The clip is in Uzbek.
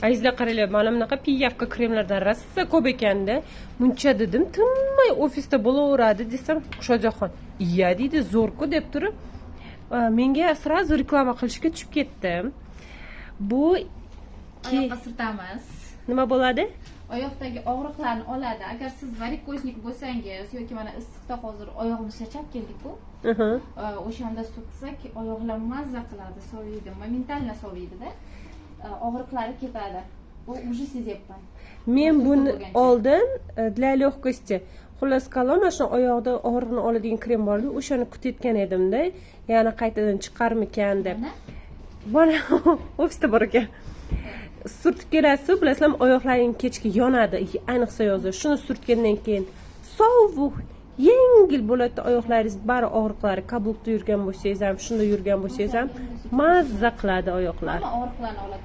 Azizlar qaranglar, mana bunaqa piyavka kremlardan rosa ko'p ekanda. Muncha dedim, tinmay ofisda bo'laveradi desam, Shojaxon, "Iya" deydi, zo'r-ku deb turib, menga sразу reklama qilishga tushib ketdim. Bu oyoqqa surtamiz. nima bo'ladi? Oyoqdagi og'riqlarni oladi. Agar siz varikoznik bo'lsangiz yoki mana issiqda hozir oyog'imiz charchab keldik-ku. O'shanda surtsak, oyoqlar mazza qiladi, soviydi, momentalno soviydi-da. Og'riqlari ketadi. Bu уже sezyapman. Men buni oldin для легкости xullas kalon o'sha oyoqda og'riqni oladigan krem bor-ku, o'shani kutayotgan edim-da, yana qaytadan chiqarmikan deb. Mana ofisda bor ekan. Surtib kelasiz, bilasizlarmi, oyoqlaring kechki yonadi, ayniqsa yozda. Shuni surtgandan keyin sovuq, yengil bo'ladi oyoqlaringiz, bari og'riqlari, kablukda yurgan bo'lsangiz ham, shunda yurgan bo'lsangiz ham mazza qiladi oyoqlar. Hamma og'riqlarni oladi.